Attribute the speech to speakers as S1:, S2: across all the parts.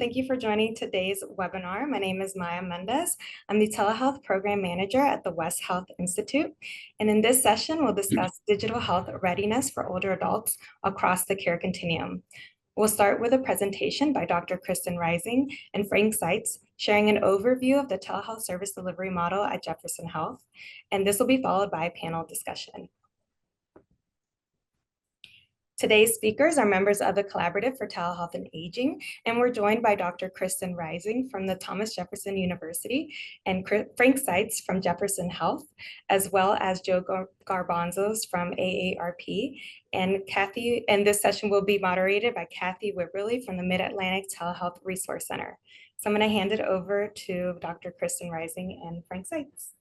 S1: Thank you for joining today's webinar. My name is Maya Mendez. I'm the Telehealth Program Manager at the West Health Institute. And in this session, we'll discuss digital health readiness for older adults across the care continuum. We'll start with a presentation by Dr. Kristin Rising and Frank Seitz, sharing an overview of the telehealth service delivery model at Jefferson Health. And this will be followed by a panel discussion. Today's speakers are members of the Collaborative for Telehealth and Aging, and we're joined by Dr. Kristin Rising from the Thomas Jefferson University and Frank Seitz from Jefferson Health, as well as Joe Garbanzos from AARP. And this session will be moderated by Kathy Wibberley from the Mid-Atlantic Telehealth Resource Center. So I'm going to hand it over to Dr. Kristin Rising and Frank Seitz.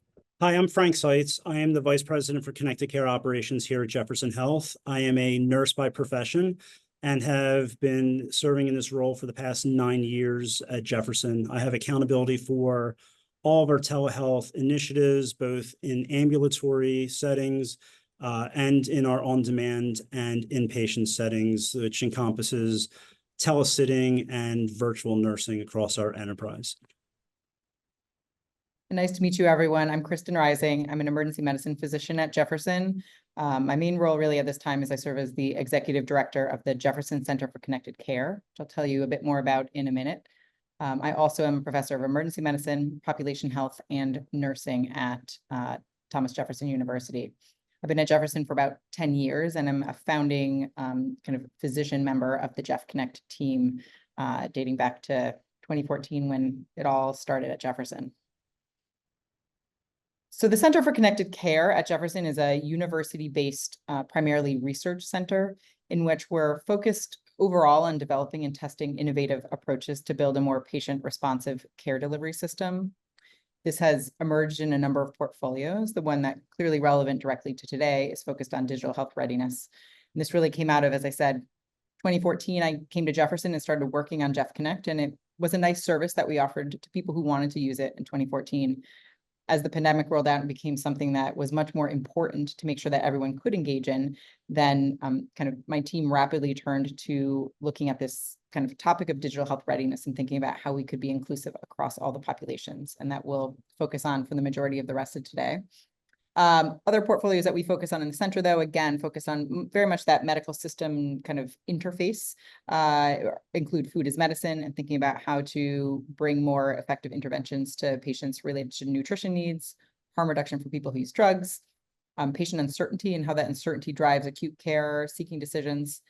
S2: Hi, I'm Frank Seitz. I am the Vice President for Connected Care Operations here at Jefferson Health. I am a nurse by profession and have been serving in this role for the past 9 years at Jefferson. I have accountability for all of our telehealth initiatives, both in ambulatory settings and in our on-demand and inpatient settings, which encompasses telesitting and virtual nursing across our enterprise.
S3: Nice to meet you, everyone. I'm Kristin Rising. I'm an emergency medicine physician at Jefferson. My main role really at this time is I serve as the executive director of the Jefferson Center for Connected Care, which I'll tell you a bit more about in a minute. I also am a professor of emergency medicine, population health, and nursing at Thomas Jefferson University. I've been at Jefferson for about 10 years, and I'm a founding kind of physician member of the Jeff Connect team, dating back to 2014 when it all started at Jefferson. So the Center for Connected Care at Jefferson is a university-based, primarily research center in which we're focused overall on developing and testing innovative approaches to build a more patient-responsive care delivery system. This has emerged in a number of portfolios. The one that clearly relevant directly to today is focused on digital health readiness. And this really came out of, as I said, 2014, I came to Jefferson and started working on Jeff Connect, and it was a nice service that we offered to people who wanted to use it in 2014. As the pandemic rolled out and became something that was much more important to make sure that everyone could engage in, then kind of my team rapidly turned to looking at this kind of topic of digital health readiness and thinking about how we could be inclusive across all the populations. And that we'll focus on for the majority of the rest of today. Other portfolios that we focus on in the center, though, again, focus on very much that medical system kind of interface, include food as medicine and thinking about how to bring more effective interventions to patients related to nutrition needs, harm reduction for people who use drugs, patient uncertainty and how that uncertainty drives acute care, seeking decisions,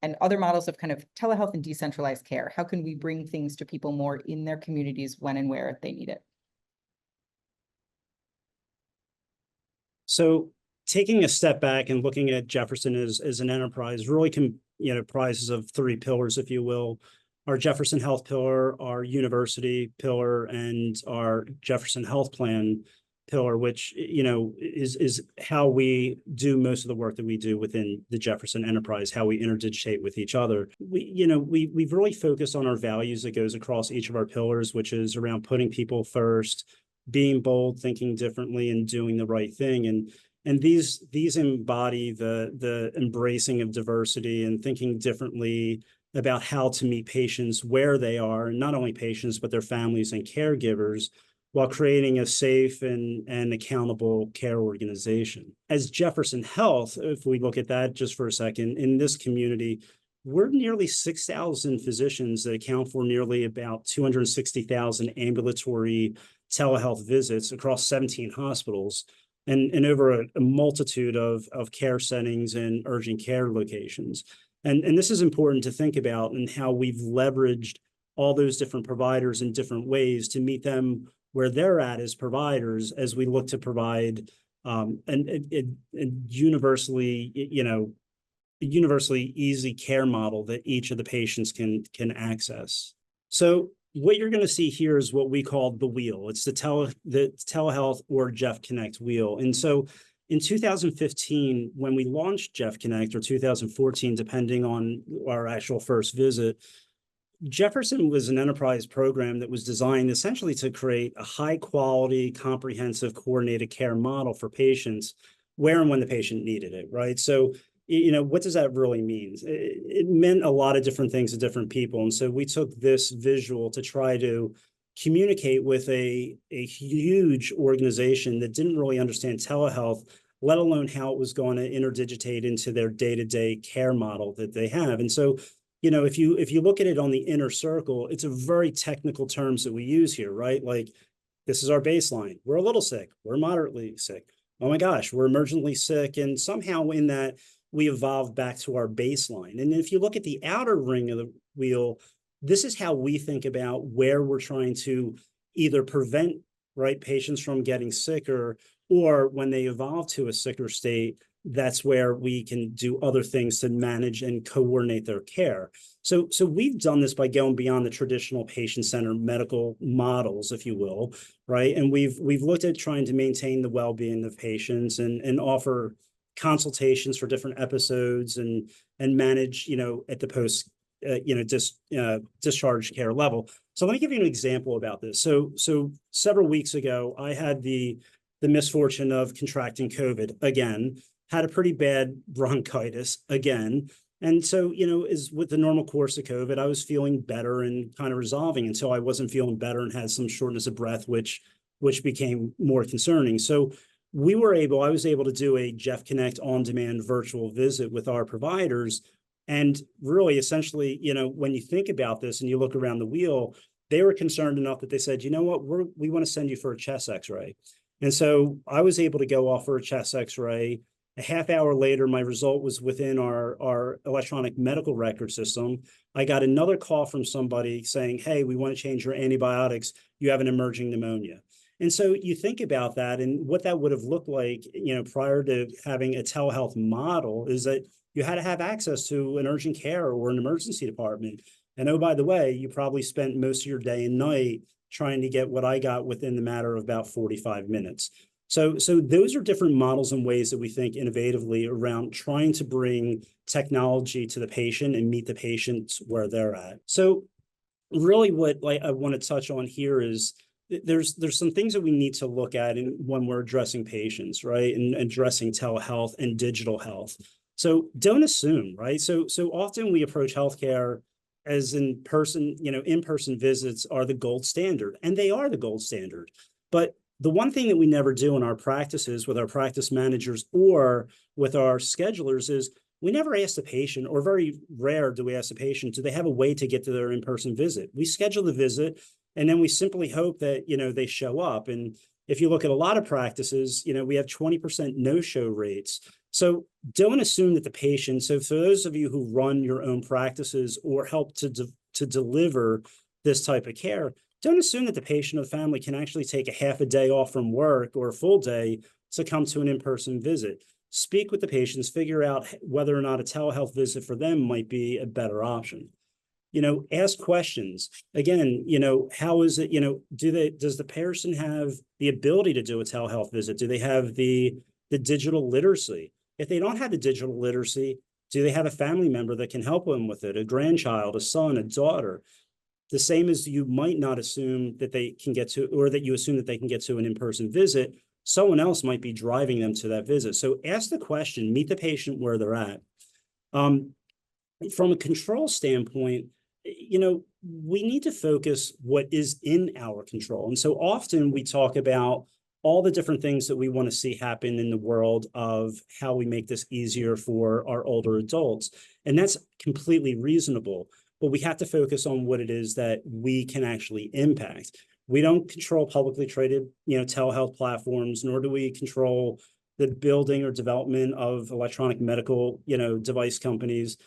S3: and other models of kind of telehealth and decentralized care. How can we bring things to people more in their communities when and where they need it?
S2: So taking a step back and looking at Jefferson as an enterprise really comprises of 3 pillars, if you will: our Jefferson Health pillar, our university pillar, and our Jefferson Health Plan pillar, which is how we do most of the work that we do within the Jefferson enterprise, how we interdigitate with each other. We've really focused on our values that goes across each of our pillars, which is around putting people first, being bold, thinking differently, and doing the right thing. And these embody the embracing of diversity and thinking differently about how to meet patients where they are, and not only patients, but their families and caregivers, while creating a safe and accountable care organization. As Jefferson Health, if we look at that just for a second, in this community, we're nearly 6,000 physicians that account for nearly about 260,000 ambulatory telehealth visits across 17 hospitals and over a multitude of care settings and urgent care locations. And this is important to think about, and how we've leveraged all those different providers in different ways to meet them where they're at as providers, as we look to provide a universally easy care model that each of the patients can access. So what you're going to see here is what we call the wheel. It's the telehealth or Jeff Connect wheel. And so in 2015, when we launched Jeff Connect, or 2014, depending on our actual first visit, Jefferson was an enterprise program that was designed essentially to create a high quality, comprehensive, coordinated care model for patients where and when the patient needed it, right? So what does that really mean? It meant a lot of different things to different people. And so we took this visual to try to communicate with a huge organization that didn't really understand telehealth, let alone how it was going to interdigitate into their day-to-day care model that they have. And so, if you look at it on the inner circle, it's a very technical terms that we use here, right? Like, this is our baseline. We're a little sick. We're moderately sick. Oh my gosh, we're emergently sick. And somehow in that, we evolved back to our baseline. And if you look at the outer ring of the wheel, this is how we think about where we're trying to either prevent, right, patients from getting sicker, or when they evolve to a sicker state, that's where we can do other things to manage and coordinate their care. So we've done this by going beyond the traditional patient-centered medical models, if you will, right? And we've looked at trying to maintain the well-being of patients and offer consultations for different episodes and manage, at the post, discharge care level. So let me give you an example about this. So several weeks ago, I had the misfortune of contracting COVID again, had a pretty bad bronchitis again. And so, as with the normal course of COVID, I was feeling better and kind of resolving until I wasn't feeling better and had some shortness of breath, which became more concerning. So I was able to do a Jeff Connect on-demand virtual visit with our providers. And really, essentially, when you think about this and you look around the wheel, they were concerned enough that they said, you know what, we want to send you for a chest x-ray. And so I was able to go off for a chest x-ray. A half hour later, my result was within our electronic medical record system. I got another call from somebody saying, hey, we want to change your antibiotics. You have an emerging pneumonia. And so you think about that and what that would have looked like, prior to having a telehealth model is that you had to have access to an urgent care or an emergency department. And oh, by the way, you probably spent most of your day and night trying to get what I got within the matter of about 45 minutes. So those are different models and ways that we think innovatively around trying to bring technology to the patient and meet the patients where they're at. So really what I want to touch on here is there's some things that we need to look at when we're addressing patients, right? And addressing telehealth and digital health. So don't assume, right? So often we approach healthcare as in-person visits are the gold standard, and they are the gold standard. But the one thing that we never do in our practices with our practice managers or with our schedulers is we never ask the patient, or very rare do we ask the patient, do they have a way to get to their in-person visit? We schedule the visit, and then we simply hope that, they show up. And if you look at a lot of practices, we have 20% no-show rates. So don't assume that the patient, so for those of you who run your own practices or help to deliver this type of care, don't assume that the patient or the family can actually take a half a day off from work or a full day to come to an in-person visit. Speak with the patients, figure out whether or not a telehealth visit for them might be a better option. Ask questions. Again, how is it, does the person have the ability to do a telehealth visit? Do they have the digital literacy? If they don't have the digital literacy, do they have a family member that can help them with it? A grandchild, a son, a daughter? The same as you might not assume that they can get to, or that you assume that they can get to an in-person visit, someone else might be driving them to that visit. So ask the question, meet the patient where they're at. From a control standpoint, we need to focus what is in our control. And so often we talk about all the different things that we want to see happen in the world of how we make this easier for our older adults. And that's completely reasonable, but we have to focus on what it is that we can actually impact. We don't control publicly traded, telehealth platforms, nor do we control the building or development of electronic medical, device companies,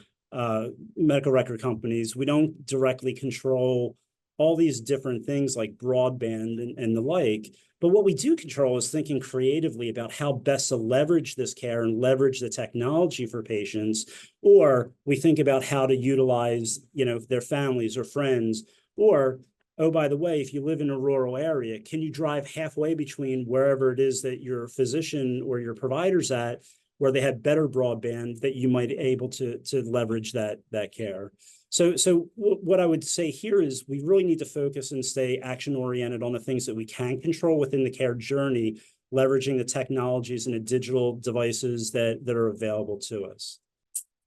S2: medical record companies. We don't directly control all these different things like broadband and the like. But what we do control is thinking creatively about how best to leverage this care and leverage the technology for patients, or we think about how to utilize, their families or friends, or, oh, by the way, if you live in a rural area, can you drive halfway between wherever it is that your physician or your provider's at, where they have better broadband that you might be able to leverage that care. So what I would say here is we really need to focus and stay action-oriented on the things that we can control within the care journey, leveraging the technologies and the digital devices that are available to us.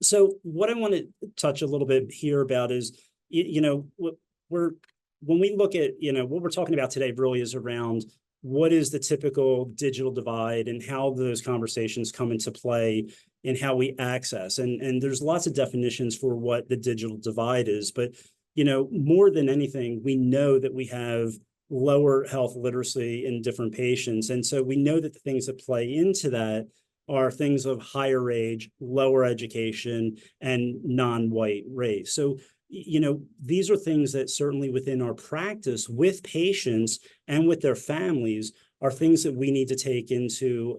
S2: So what I want to touch a little bit here about is, when we look at, what we're talking about today really is around what is the typical digital divide and how those conversations come into play and how we access. And there's lots of definitions for what the digital divide is, but, more than anything, we know that we have lower health literacy in different patients. And so we know that the things that play into that are things of higher age, lower education, and non-white race. So, these are things that certainly within our practice with patients and with their families are things that we need to take into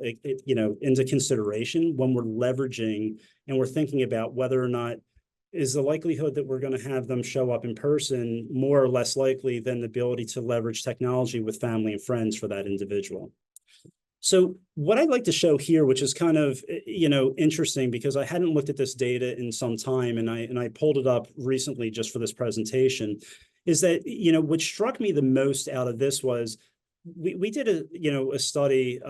S2: consideration when we're leveraging and we're thinking about whether or not is the likelihood that we're going to have them show up in person more or less likely than the ability to leverage technology with family and friends for that individual. So what I'd like to show here, which is kind of, interesting because I hadn't looked at this data in some time, and I pulled it up recently just for this presentation, is that, what struck me the most out of this was we did a study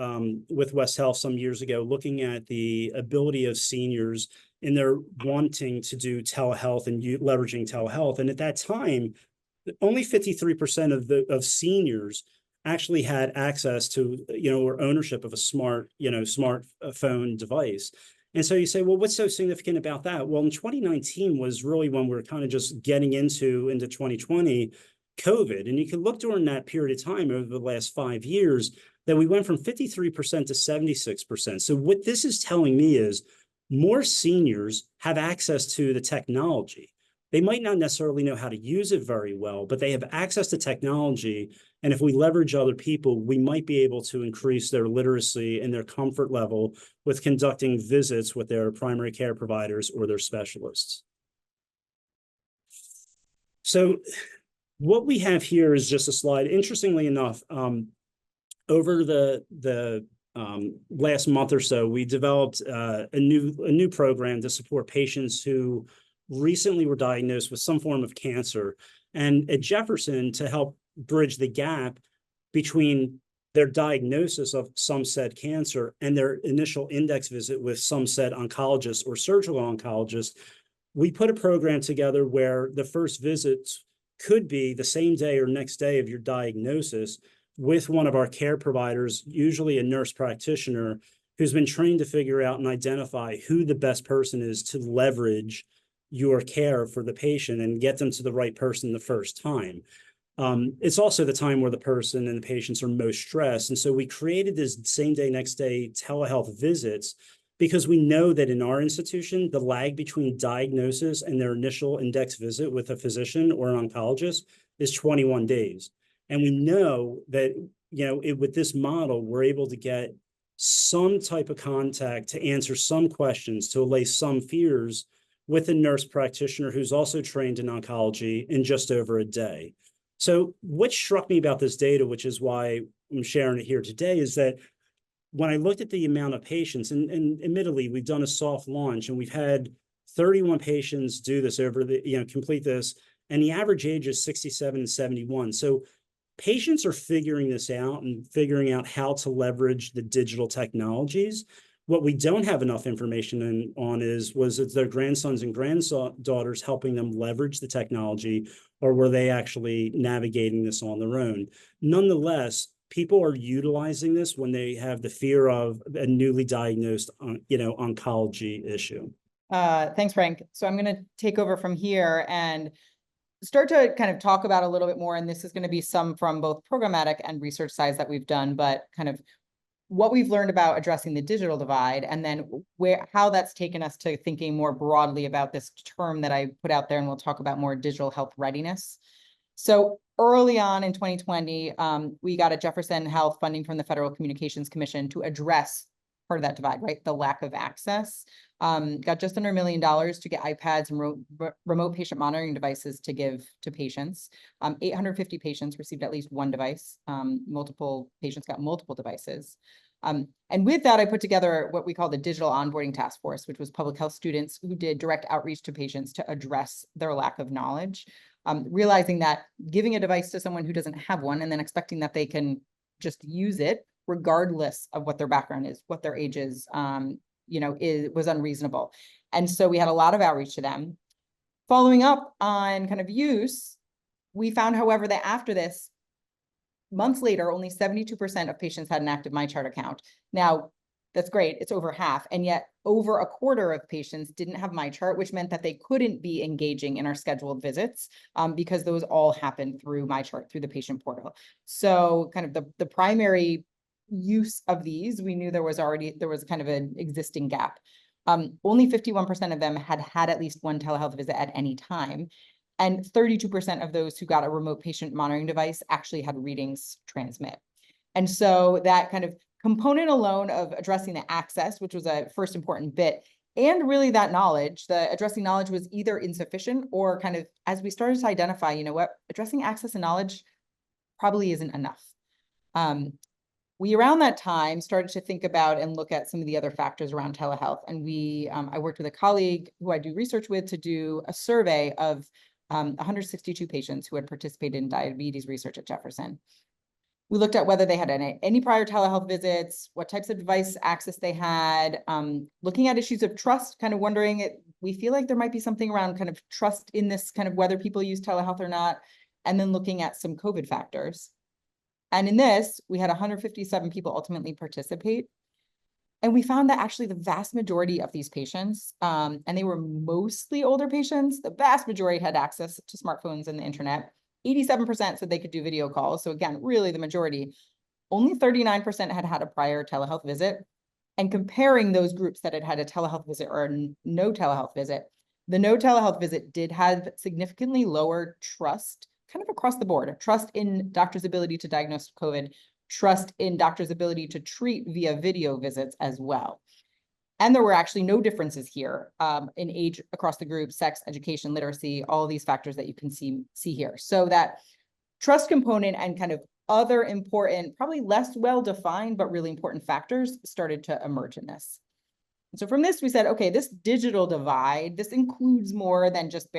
S2: with West Health some years ago looking at the ability of seniors in their wanting to do telehealth and leveraging telehealth. And at that time, only 53% of seniors actually had access to, or ownership of a smartphone device. And so you say, well, what's so significant about that? Well, in 2019 was really when we were kind of just getting into 2020 COVID. And you can look during that period of time over the last 5 years that we went from 53% to 76%. So what this is telling me is more seniors have access to the technology. They might not necessarily know how to use it very well, but they have access to technology. And if we leverage other people, we might be able to increase their literacy and their comfort level with conducting visits with their primary care providers or their specialists. So what we have here is just a slide. Interestingly enough, over the last month or so, we developed a new program to support patients who recently were diagnosed with some form of cancer. And at Jefferson, to help bridge the gap between their diagnosis of some said cancer and their initial index visit with some said oncologist or surgical oncologist, we put a program together where the first visits could be the same day or next day of your diagnosis with one of our care providers, usually a nurse practitioner, who's been trained to figure out and identify who the best person is to leverage your care for the patient and get them to the right person the first time. It's also the time where the person and the patients are most stressed. And so we created this same day, next day telehealth visits because we know that in our institution, the lag between diagnosis and their initial index visit with a physician or an oncologist is 21 days. And we know that, with this model, we're able to get some type of contact to answer some questions, to allay some fears with a nurse practitioner who's also trained in oncology in just over a day. So what struck me about this data, which is why I'm sharing it here today, is that when I looked at the amount of patients, and admittedly, we've done a soft launch and we've had 31 patients do this complete this, and the average age is 67 and 71. So patients are figuring this out and figuring out how to leverage the digital technologies. What we don't have enough information on was it their grandsons and granddaughters helping them leverage the technology, or were they actually navigating this on their own? Nonetheless, people are utilizing this when they have the fear of a newly diagnosed, oncology issue.
S3: Thanks, Frank. So I'm going to take over from here and start to kind of talk about a little bit more, and this is going to be some from both programmatic and research sides that we've done, but kind of what we've learned about addressing the digital divide, and then how that's taken us to thinking more broadly about this term that I put out there, and we'll talk about more digital health readiness. So early on in 2020, we got a Jefferson Health funding from the Federal Communications Commission to address part of that divide, right? The lack of access. Got just under $1 million to get iPads and remote patient monitoring devices to give to patients. 850 patients received at least one device. Multiple patients got multiple devices. And with that, I put together what we call the Digital Onboarding Task Force, which was public health students who did direct outreach to patients to address their lack of knowledge, realizing that giving a device to someone who doesn't have one and then expecting that they can just use it regardless of what their background is, what their age is, was unreasonable. And so we had a lot of outreach to them. Following up on kind of use, we found, however, that after this, months later, only 72% of patients had an active MyChart account. Now, that's great. It's over half. And yet over a quarter of patients didn't have MyChart, which meant that they couldn't be engaging in our scheduled visits because those all happened through MyChart, through the patient portal. So kind of the primary use of these, we knew there was kind of an existing gap. Only 51% of them had at least one telehealth visit at any time. And 32% of those who got a remote patient monitoring device actually had readings transmit. And so that kind of component alone of addressing the access, which was a first important bit, and really that knowledge, the addressing knowledge was either insufficient or kind of, as we started to identify, addressing access and knowledge probably isn't enough. We, around that time, started to think about and look at some of the other factors around telehealth. And I worked with a colleague who I do research with to do a survey of 162 patients who had participated in diabetes research at Jefferson. We looked at whether they had any prior telehealth visits, what types of device access they had, looking at issues of trust, kind of wondering, we feel like there might be something around kind of trust in this, kind of whether people use telehealth or not, and then looking at some COVID factors. And in this, we had 157 people ultimately participate. And we found that actually the vast majority of these patients, and they were mostly older patients, the vast majority had access to smartphones and the internet. 87% said they could do video calls. So again, really the majority. Only 39% had had a prior telehealth visit. And comparing those groups that had had a telehealth visit or no telehealth visit, the no telehealth visit did have significantly lower trust, kind of across the board, trust in doctors' ability to diagnose COVID, trust in doctors' ability to treat via video visits as well. And there were actually no differences here in age across the group, sex, education, literacy, all these factors that you can see here. So that trust component and kind of other important, probably less well-defined, but really important factors started to emerge in this. And so from this, we said, okay, this digital divide, this includes more than just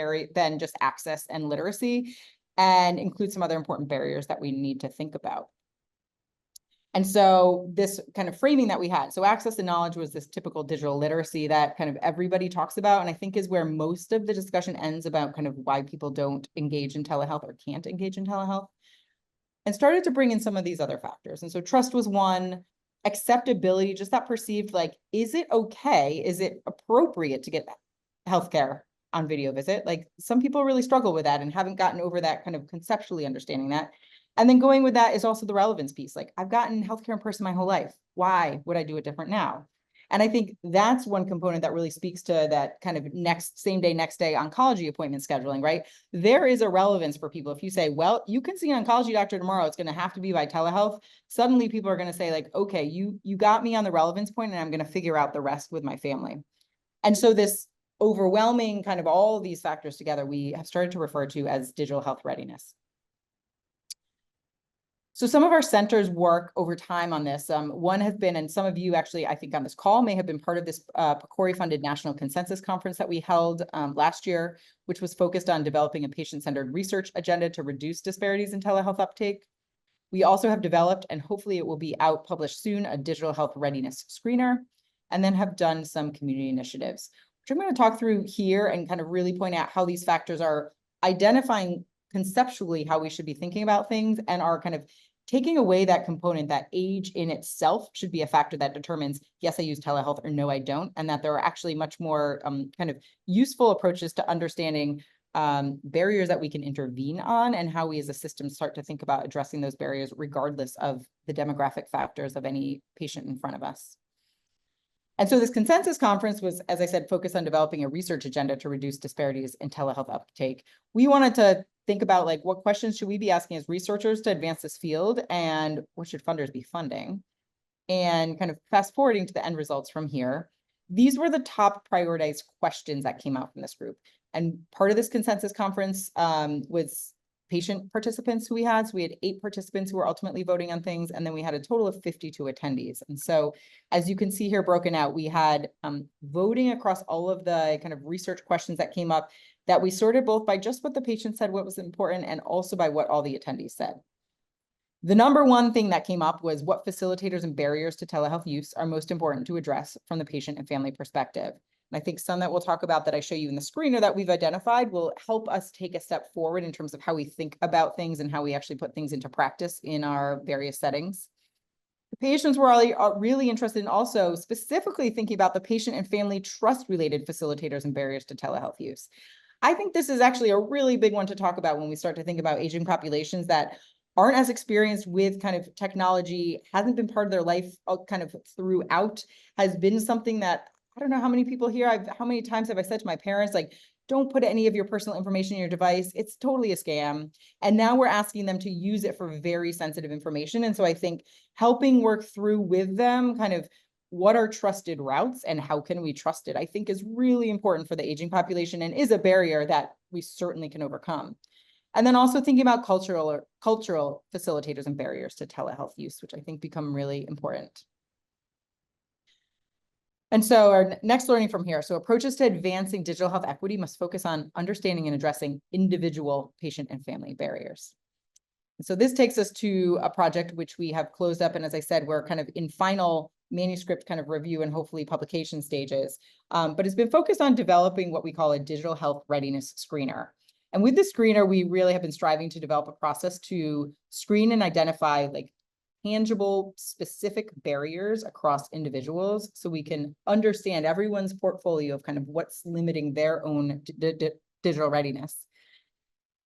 S3: access and literacy, and includes some other important barriers that we need to think about. And so this kind of framing that we had, so access to knowledge was this typical digital literacy that kind of everybody talks about, and I think is where most of the discussion ends about kind of why people don't engage in telehealth or can't engage in telehealth, and started to bring in some of these other factors. And so trust was one, acceptability, just that perceived, like, is it okay? Is it appropriate to get healthcare on video visit? Like, some people really struggle with that and haven't gotten over that, kind of conceptually understanding that. And then going with that is also the relevance piece. Like, I've gotten healthcare in person my whole life. Why would I do it different now? And I think that's one component that really speaks to that kind of same day, next day oncology appointment scheduling, right? There is a relevance for people. If you say, well, you can see an oncology doctor tomorrow, it's going to have to be by telehealth. Suddenly people are going to say, like, okay, you got me on the relevance point, and I'm going to figure out the rest with my family. And so this overwhelming kind of all of these factors together, we have started to refer to as digital health readiness. So some of our centers work over time on this. One has been, and some of you actually, I think on this call may have been part of this PCORI-funded National Consensus Conference that we held last year, which was focused on developing a patient-centered research agenda to reduce disparities in telehealth uptake. We also have developed, and hopefully it will be out published soon, a digital health readiness screener, and then have done some community initiatives, which I'm going to talk through here and kind of really point out how these factors are identifying conceptually how we should be thinking about things, and are kind of taking away that component that age in itself should be a factor that determines, yes, I use telehealth, or no, I don't, and that there are actually much more kind of useful approaches to understanding barriers that we can intervene on, and how we as a system start to think about addressing those barriers regardless of the demographic factors of any patient in front of us. And so this consensus conference was, as I said, focused on developing a research agenda to reduce disparities in telehealth uptake. We wanted to think about, like, what questions should we be asking as researchers to advance this field, and what should funders be funding? And kind of fast forwarding to the end results from here, these were the top prioritized questions that came out from this group. And part of this consensus conference was patient participants who we had. So we had 8 participants who were ultimately voting on things, and then we had a total of 52 attendees. And so, as you can see here broken out, we had voting across all of the kind of research questions that came up, that we sorted both by just what the patient said, what was important, and also by what all the attendees said. The number one thing that came up was what facilitators and barriers to telehealth use are most important to address from the patient and family perspective. And I think some that we'll talk about that I show you in the screener that we've identified will help us take a step forward in terms of how we think about things and how we actually put things into practice in our various settings. The patients were really interested in also specifically thinking about the patient and family trust-related facilitators and barriers to telehealth use. I think this is actually a really big one to talk about when we start to think about aging populations that aren't as experienced with kind of technology, hasn't been part of their life kind of throughout, has been something that, I don't know how many people here, how many times have I said to my parents, like, don't put any of your personal information in your device. It's totally a scam. And now we're asking them to use it for very sensitive information. And so I think helping work through with them kind of what are trusted routes and how can we trust it, I think is really important for the aging population and is a barrier that we certainly can overcome. And then also thinking about cultural facilitators and barriers to telehealth use, which I think become really important. And so our next learning from here, so approaches to advancing digital health equity must focus on understanding and addressing individual patient and family barriers. And so this takes us to a project which we have closed up. And as I said, we're kind of in final manuscript kind of review and hopefully publication stages, but it's been focused on developing what we call a digital health readiness screener. And with the screener, we really have been striving to develop a process to screen and identify like tangible, specific barriers across individuals so we can understand everyone's portfolio of kind of what's limiting their own digital readiness.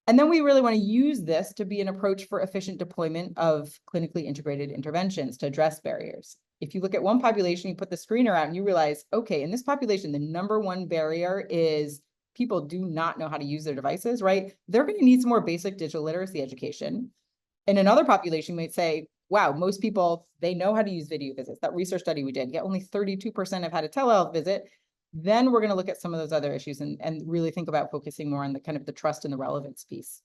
S3: And then we really want to use this to be an approach for efficient deployment of clinically integrated interventions to address barriers. If you look at one population, you put the screener out and you realize, okay, in this population, the number one barrier is people do not know how to use their devices, right? They're going to need some more basic digital literacy education. In another population, you might say, wow, most people, they know how to use video visits. That research study we did, yet only 32% have had a telehealth visit. Then we're going to look at some of those other issues and really think about focusing more on the kind of the trust and the relevance piece.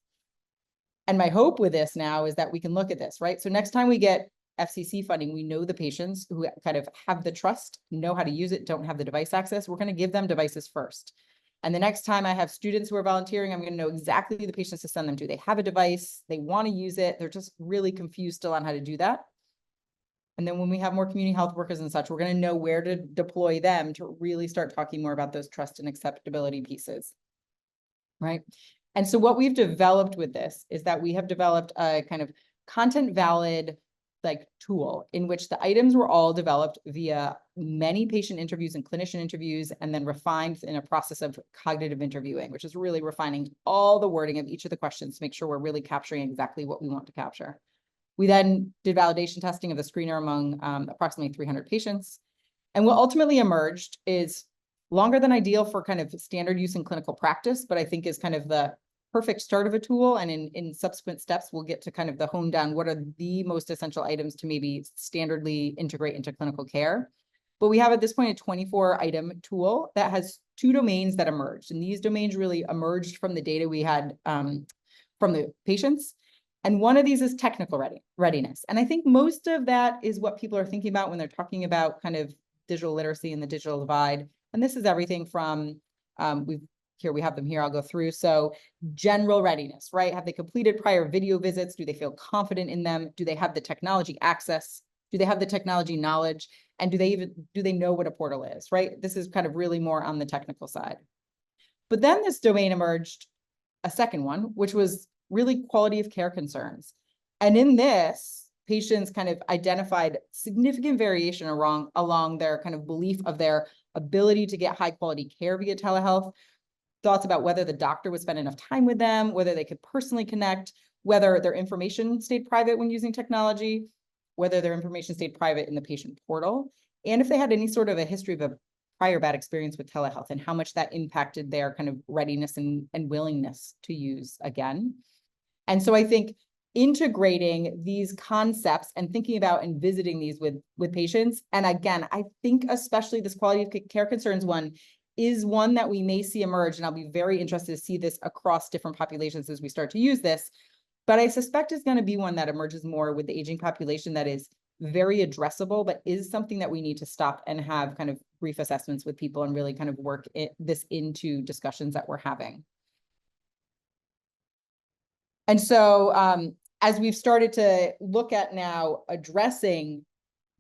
S3: And my hope with this now is that we can look at this, right? So next time we get FCC funding, we know the patients who kind of have the trust, know how to use it, don't have the device access. We're going to give them devices first. And the next time I have students who are volunteering, I'm going to know exactly the patients to send them to. They have a device, they want to use it. They're just really confused still on how to do that. And then when we have more community health workers and such, we're going to know where to deploy them to really start talking more about those trust and acceptability pieces, right? And so what we've developed with this is that we have developed a kind of content valid like tool in which the items were all developed via many patient interviews and clinician interviews, and then refined in a process of cognitive interviewing, which is really refining all the wording of each of the questions to make sure we're really capturing exactly what we want to capture. We then did validation testing of the screener among approximately 300 patients. And what ultimately emerged is longer than ideal for kind of standard use in clinical practice, but I think is kind of the perfect start of a tool. And in subsequent steps, we'll get to kind of the hone down what are the most essential items to maybe standardly integrate into clinical care. But we have at this point a 24-item tool that has 2 domains that emerged. And these domains really emerged from the data we had from the patients. And one of these is technical readiness. And I think most of that is what people are thinking about when they're talking about kind of digital literacy and the digital divide. And this is everything from, we have them here, I'll go through. So general readiness, right? Have they completed prior video visits? Do they feel confident in them? Do they have the technology access? Do they have the technology knowledge? And do they know what a portal is, right? This is kind of really more on the technical side. But then this domain emerged, a second one, which was really quality of care concerns. And in this, patients kind of identified significant variation along their kind of belief of their ability to get high quality care via telehealth, thoughts about whether the doctor would spend enough time with them, whether they could personally connect, whether their information stayed private when using technology, whether their information stayed private in the patient portal, and if they had any sort of a history of a prior bad experience with telehealth and how much that impacted their kind of readiness and willingness to use again. And so I think integrating these concepts and thinking about and visiting these with patients, and again, I think especially this quality of care concerns one is one that we may see emerge, and I'll be very interested to see this across different populations as we start to use this. But I suspect it's going to be one that emerges more with the aging population that is very addressable, but is something that we need to stop and have kind of brief assessments with people and really kind of work this into discussions that we're having. And so as we've started to look at now addressing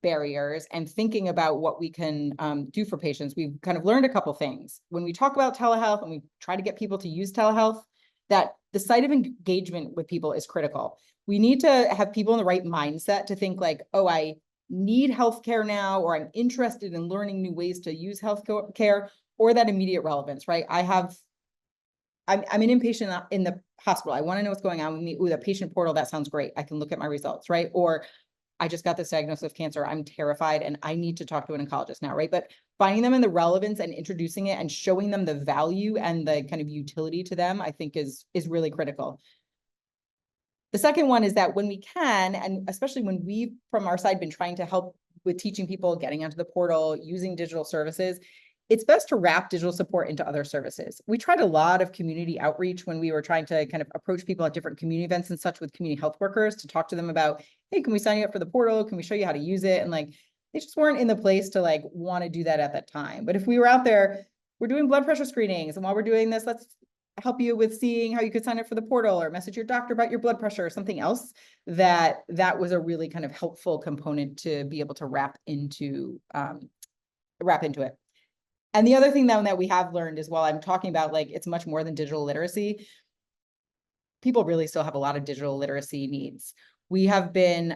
S3: barriers and thinking about what we can do for patients, we've kind of learned a couple things. When we talk about telehealth and we try to get people to use telehealth, that the site of engagement with people is critical. We need to have people in the right mindset to think like, oh, I need healthcare now, or I'm interested in learning new ways to use healthcare, or that immediate relevance, right? I'm an inpatient in the hospital. I want to know what's going on with me. Ooh, the patient portal, that sounds great. I can look at my results, right? Or I just got this diagnosis of cancer. I'm terrified and I need to talk to an oncologist now, right? But finding them in the relevance and introducing it and showing them the value and the kind of utility to them, I think is really critical. The second one is that when we can, and especially when we've from our side been trying to help with teaching people, getting onto the portal, using digital services, it's best to wrap digital support into other services. We tried a lot of community outreach when we were trying to kind of approach people at different community events and such with community health workers to talk to them about, hey, can we sign you up for the portal? Can we show you how to use it? And like, they just weren't in the place to like want to do that at that time. But if we were out there, we're doing blood pressure screenings, and while we're doing this, let's help you with seeing how you could sign up for the portal or message your doctor about your blood pressure or something else, that was a really kind of helpful component to be able to wrap into it. And the other thing that we have learned is, while I'm talking about like it's much more than digital literacy, people really still have a lot of digital literacy needs. We have been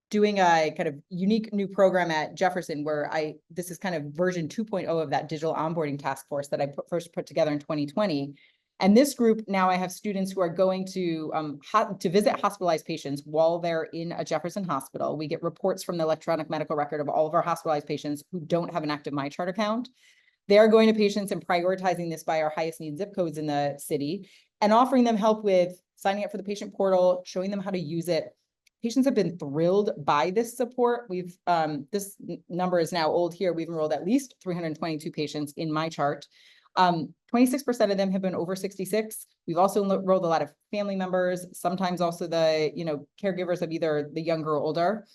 S3: doing a kind of unique new program at Jefferson where this is kind of version 2.0 of that digital onboarding task force that I first put together in 2020. And this group, now I have students who are going to visit hospitalized patients while they're in a Jefferson hospital. We get reports from the electronic medical record of all of our hospitalized patients who don't have an active MyChart account. They are going to patients and prioritizing this by our highest need zip codes in the city and offering them help with signing up for the patient portal, showing them how to use it. Patients have been thrilled by this support. This number is now old here. We've enrolled at least 322 patients in MyChart. 26% of them have been over 66. We've also enrolled a lot of family members, sometimes also the caregivers of either the younger or older.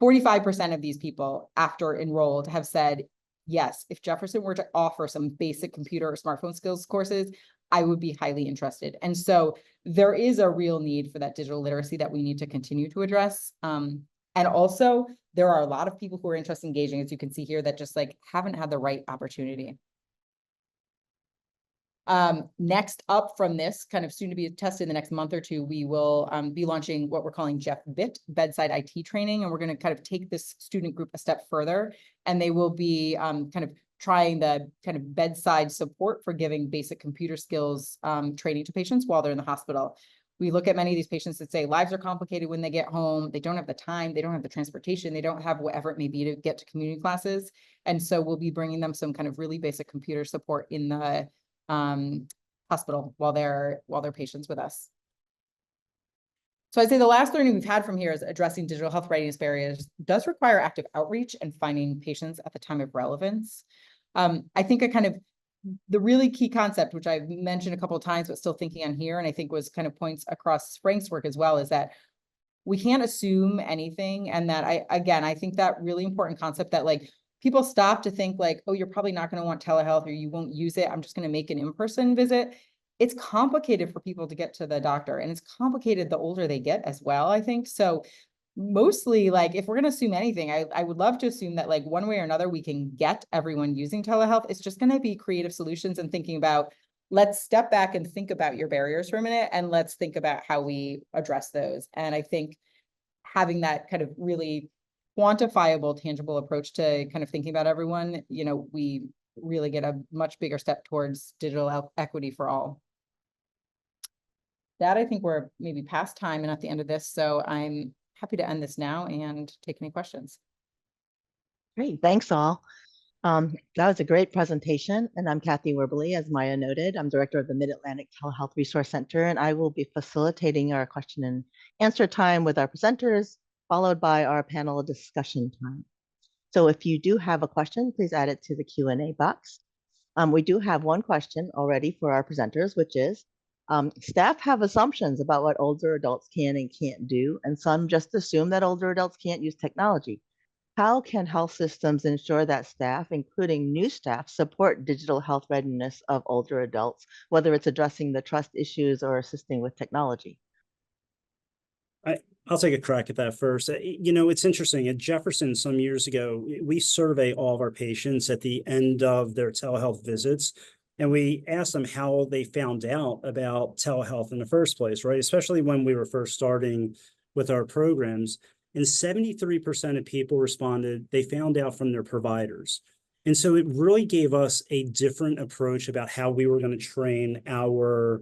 S3: 45% of these people after enrolled have said, yes, if Jefferson were to offer some basic computer or smartphone skills courses, I would be highly interested. And so there is a real need for that digital literacy that we need to continue to address. And also there are a lot of people who are interested in engaging, as you can see here, that just like haven't had the right opportunity. Next up from this, kind of soon to be tested in the next month or two, we will be launching what we're calling JeffBit, bedside IT training. And we're going to kind of take this student group a step further, and they will be kind of trying the kind of bedside support for giving basic computer skills training to patients while they're in the hospital. We look at many of these patients that say lives are complicated when they get home. They don't have the time, they don't have the transportation, they don't have whatever it may be to get to community classes. And so we'll be bringing them some kind of really basic computer support in the hospital while they're patients with us. So I'd say the last learning we've had from here is addressing digital health readiness barriers does require active outreach and finding patients at the time of relevance. I think the really key concept, which I've mentioned a couple of times, but still thinking on here, and I think was kind of points across Frank's work as well, is that we can't assume anything. And that I think that really important concept that like people stop to think like, oh, you're probably not going to want telehealth or you won't use it. I'm just going to make an in-person visit. It's complicated for people to get to the doctor, and it's complicated the older they get as well, I think. So mostly, like, if we're going to assume anything, I would love to assume that like one way or another, we can get everyone using telehealth. It's just going to be creative solutions and thinking about, let's step back and think about your barriers for a minute, and let's think about how we address those. And I think having that kind of really quantifiable, tangible approach to kind of thinking about everyone, we really get a much bigger step towards digital equity for all. That I think we're maybe past time and at the end of this. So I'm happy to end this now and take any questions.
S4: Great, thanks all. That was a great presentation, and I'm Kathy Werbley, as Maya noted. I'm director of the Mid-Atlantic Telehealth Resource Center, and I will be facilitating our question and answer time with our presenters, followed by our panel discussion time. So if you do have a question, please add it to the Q&A box. We do have one question already for our presenters, which is, staff have assumptions about what older adults can and can't do, and some just assume that older adults can't use technology. How can health systems ensure that staff, including new staff, support digital health readiness of older adults, whether it's addressing the trust issues or assisting with technology?
S2: I'll take a crack at that first. You know, it's interesting. At Jefferson, some years ago, we survey all of our patients at the end of their telehealth visits, and we asked them how they found out about telehealth in the first place, right? Especially when we were first starting with our programs. And 73% of people responded they found out from their providers. And so it really gave us a different approach about how we were going to train our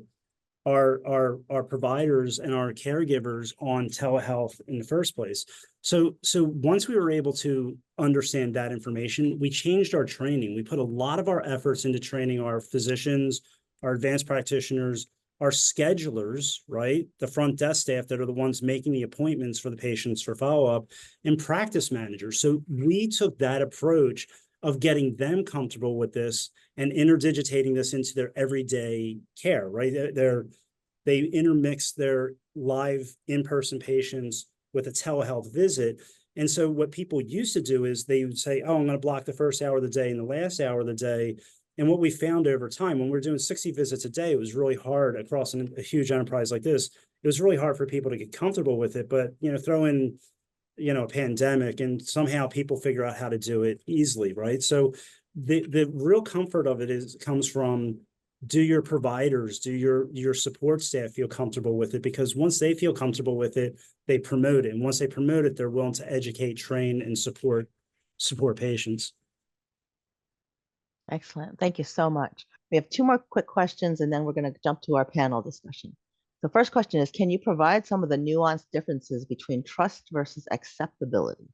S2: providers and our caregivers on telehealth in the first place. So once we were able to understand that information, we changed our training. We put a lot of our efforts into training our physicians, our advanced practitioners, our schedulers, right? The front desk staff that are the ones making the appointments for the patients for follow-up, and practice managers. So we took that approach of getting them comfortable with this and interdigitating this into their everyday care, right? They intermix their live in-person patients with a telehealth visit. And so what people used to do is they would say, oh, I'm going to block the first hour of the day and the last hour of the day. And what we found over time, when we're doing 60 visits a day, it was really hard across a huge enterprise like this. It was really hard for people to get comfortable with it. But, you know, throw in, you know, a pandemic and somehow people figure out how to do it easily, right? So the real comfort of it comes from, do your providers, do your support staff feel comfortable with it? Because once they feel comfortable with it, they promote it. And once they promote it, they're willing to educate, train, and support patients.
S4: Excellent. Thank you so much. We have two more quick questions, and then we're going to jump to our panel discussion. The first question is, can you provide some of the nuanced differences between trust versus acceptability?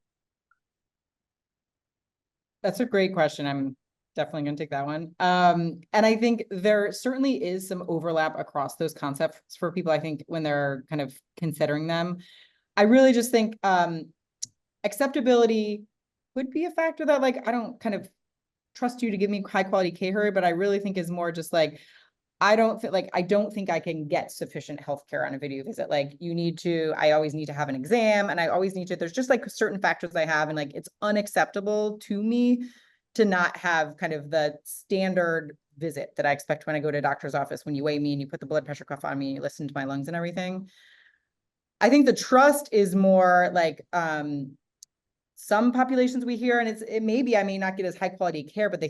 S3: That's a great question. I'm definitely going to take that one. And I think there certainly is some overlap across those concepts for people, I think, when they're kind of considering them. I really just think acceptability could be a factor that, like, I don't kind of trust you to give me high quality care, but I really think is more just like, I don't think I can get sufficient healthcare on a video visit. Like, I always need to have an exam, and I always need to, there's just like certain factors I have, and like, it's unacceptable to me to not have kind of the standard visit that I expect when I go to a doctor's office, when you weigh me and you put the blood pressure cuff on me and you listen to my lungs and everything. I think the trust is more like, some populations we hear, and it may be I may not get as high quality care, but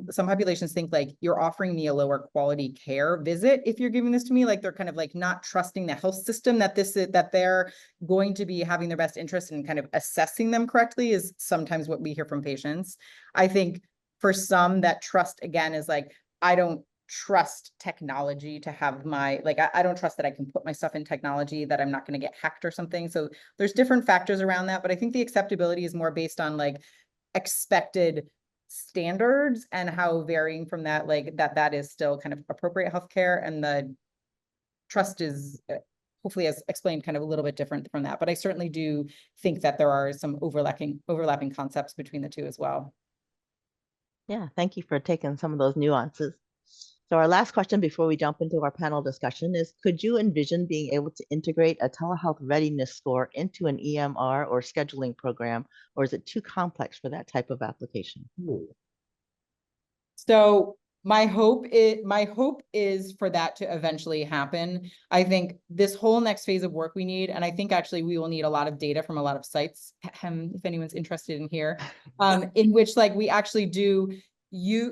S3: some populations think like, you're offering me a lower quality care visit if you're giving this to me. Like, they're kind of like not trusting the health system that they're going to be having their best interest in kind of assessing them correctly, is sometimes what we hear from patients. I think for some, that trust again is like, I don't trust technology to have I don't trust that I can put my stuff in technology, that I'm not going to get hacked or something. So there's different factors around that, but I think the acceptability is more based on like expected standards and how varying from that, like that is still kind of appropriate healthcare, and the trust is hopefully, as explained, kind of a little bit different from that. But I certainly do think that there are some overlapping concepts between the two as well.
S4: Yeah, thank you for taking some of those nuances. So our last question before we jump into our panel discussion is, could you envision being able to integrate a telehealth readiness score into an EMR or scheduling program, or is it too complex for that type of application?
S3: So my hope is for that to eventually happen. I think this whole next phase of work we need, and I think actually we will need a lot of data from a lot of sites, if anyone's interested in here, in which like we actually do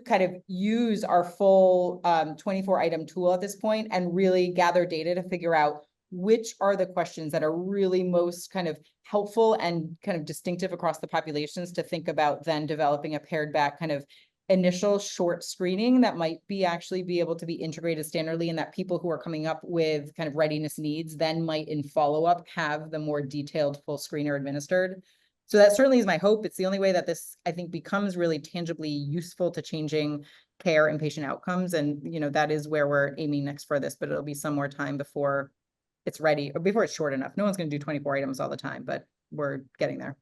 S3: kind of use our full 24-item tool at this point and really gather data to figure out which are the questions that are really most kind of helpful and kind of distinctive across the populations, to think about then developing a pared back kind of initial short screening that might be able to be integrated standardly, and that people who are coming up with kind of readiness needs then might in follow-up have the more detailed full screener administered. So that certainly is my hope. It's the only way that this, I think, becomes really tangibly useful to changing care and patient outcomes. And, you know, that is where we're aiming next for this, but it'll be some more time before it's ready, or before it's short enough. No one's going to do 24 items all the time, but we're getting there.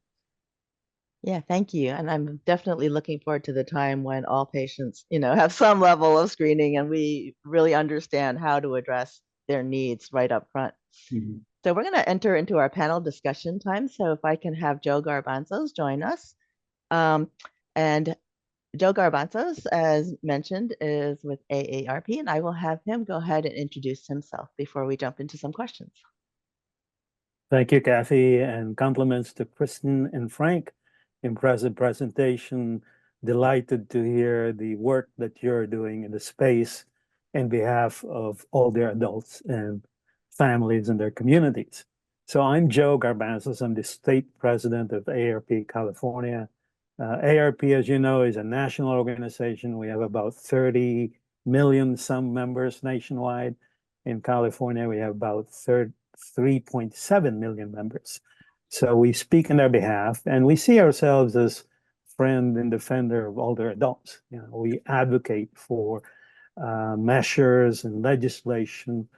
S4: Yeah, thank you. And I'm definitely looking forward to the time when all patients, you know, have some level of screening and we really understand how to address their needs right up front. Mm-hmm. So we're going to enter into our panel discussion time. So if I can have Joe Garbanzos join us. And Joe Garbanzos, as mentioned, is with AARP, and I will have him go ahead and introduce himself before we jump into some questions.
S5: Thank you, Kathy, and compliments to Kristin and Frank. Impressive presentation. Delighted to hear the work that you're doing in the space in behalf of older adults and families and their communities. So I'm Joe Garbanzos. I'm the state president of AARP California. AARP, as you know, is a national organization. We have about 30 million some members nationwide. In California, we have about 3.7 million members. So we speak on their behalf, and we see ourselves as friend and defender of older adults. You know, we advocate for measures and legislation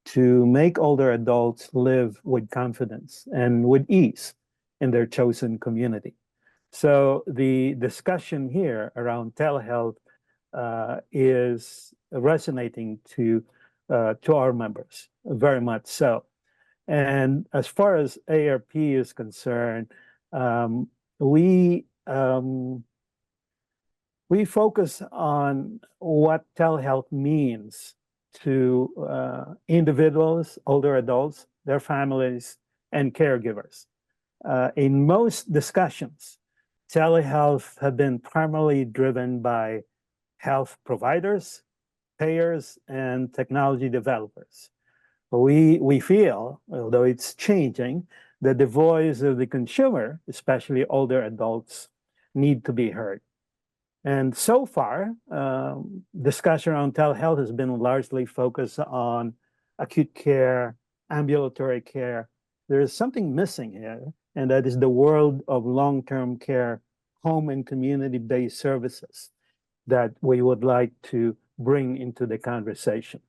S5: to make older adults live with confidence and with ease in their chosen community. So the discussion here around telehealth is resonating to our members, very much so. And as far as AARP is concerned, we focus on what telehealth means to individuals, older adults, their families, and caregivers. In most discussions, telehealth have been primarily driven by health providers, payers, and technology developers. We feel, although it's changing, that the voice of the consumer, especially older adults, need to be heard. And so far, discussion around telehealth has been largely focused on acute care, ambulatory care. There is something missing here, and that is the world of long-term care, home and community-based services that we would like to bring into the conversation.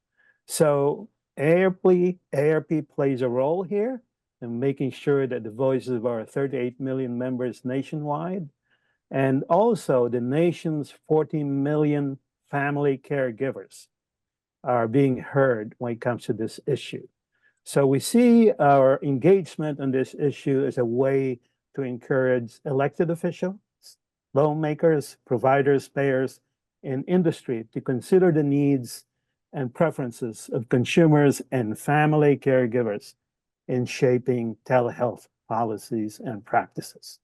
S5: So AARP plays a role here in making sure that the voices of our 38 million members nationwide, and also the nation's 14 million family caregivers, are being heard when it comes to this issue. So we see our engagement on this issue as a way to encourage elected officials, lawmakers, providers, payers, and industry to consider the needs and preferences of consumers and family caregivers in shaping telehealth policies and practices.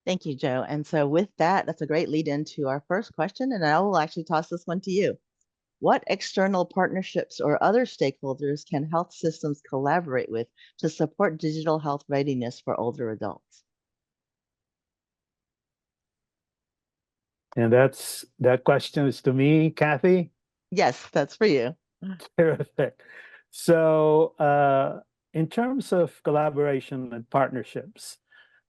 S4: Thank you, Joe. And so with that, that's a great lead into our first question, and I will actually toss this one to you. What external partnerships or other stakeholders can health systems collaborate with to support digital health readiness for older adults?
S5: And that question is to me, Kathy?
S4: Yes, that's for you.
S5: Terrific. So in terms of collaboration and partnerships,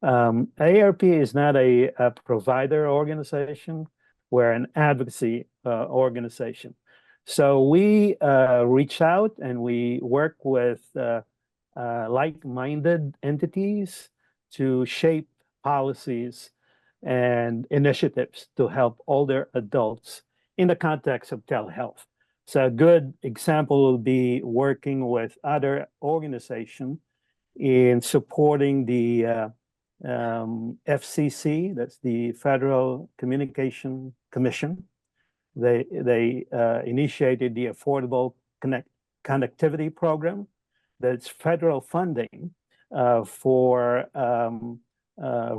S5: AARP is not a provider organization. We're an advocacy organization. So we reach out and we work with like-minded entities to shape policies and initiatives to help older adults in the context of telehealth. So a good example will be working with other organizations in supporting the FCC, that's the Federal Communication Commission. They initiated the Affordable Connectivity Program. That's federal funding for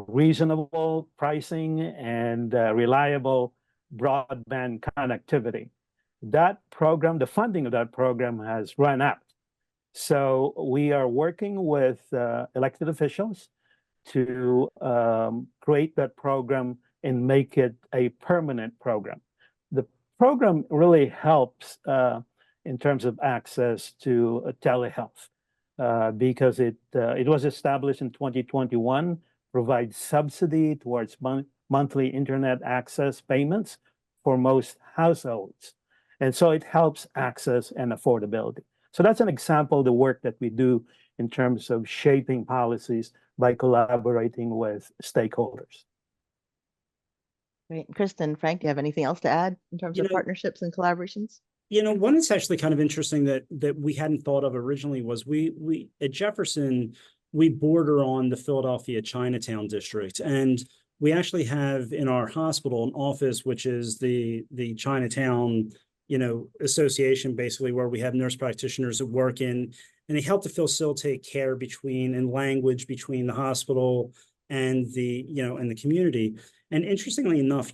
S5: reasonable pricing and reliable broadband connectivity. That program, the funding of that program has run out. So we are working with elected officials to create that program and make it a permanent program. The program really helps in terms of access to telehealth because it was established in 2021, provides subsidy towards monthly internet access payments for most households. And so it helps access and affordability. So that's an example of the work that we do in terms of shaping policies by collaborating with stakeholders.
S4: Great. Kristin, Frank, do you have anything else to add in terms of partnerships and collaborations?
S2: You know, one that's actually kind of interesting that we hadn't thought of originally was we at Jefferson, we border on the Philadelphia Chinatown district, and we actually have in our hospital an office which is the Chinatown association, basically, where we have nurse practitioners that work in and they help to facilitate care between and language between the hospital and the, and the community. And interestingly enough,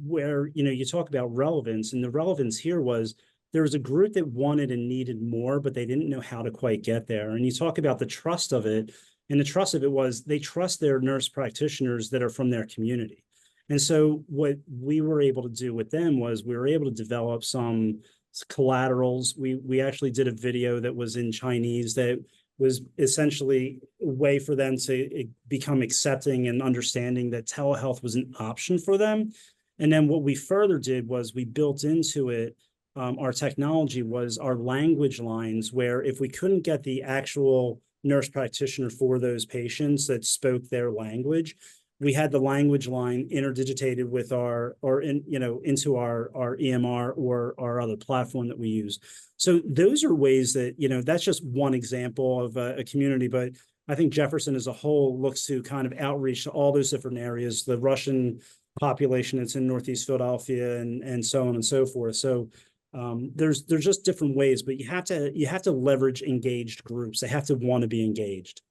S2: where, you talk about relevance, and the relevance here was there was a group that wanted and needed more, but they didn't know how to quite get there. And you talk about the trust of it, and the trust of it was they trust their nurse practitioners that are from their community. And so what we were able to do with them was we were able to develop some collaterals. We actually did a video that was in Chinese that was essentially a way for them to become accepting and understanding that telehealth was an option for them. And then what we further did was we built into it, our technology was our language lines, where if we couldn't get the actual nurse practitioner for those patients that spoke their language, we had the language line interdigitated with into our EMR or our other platform that we use. So those are ways that, that's just one example of a community, but I think Jefferson as a whole looks to kind of outreach to all those different areas, the Russian population that's in Northeast Philadelphia and so on and so forth. So there's just different ways, but you have to leverage engaged groups. They have to want to be engaged.